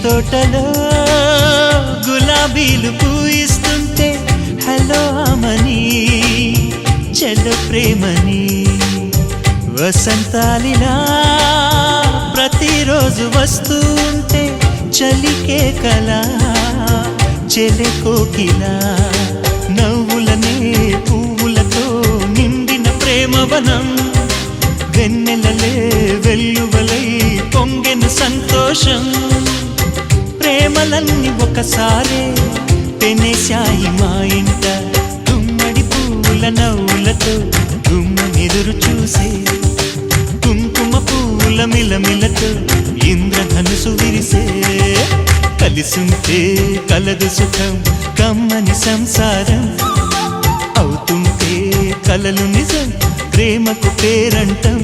తోటలో గులాబీలు పూయిస్తుంటే హలో అమని చెల్లు ప్రేమని వసంతాలిలా ప్రతిరోజు వస్తుంటే చలికే కలా చెలె కోకిలా నవ్వులనే పువ్వులతో నిండిన ప్రేమవనం వెన్నెలలే వెల్లువలై పొంగెను సంతోషం ప్రేమలన్నీ ఒకసారే పెనేశాయి మా ఇంట గుమ్మడి పువ్వుల నవ్వులతో గుమ్మెదురు చూసే కుంకుమ పువ్వుల మిలమిలతో ఇంద్రధనుసు విరిసే కలిసుంటే కలదు సుఖం కమ్మని సంసారం అవుతుంటే కలలు నిజం ప్రేమకు పేరంటం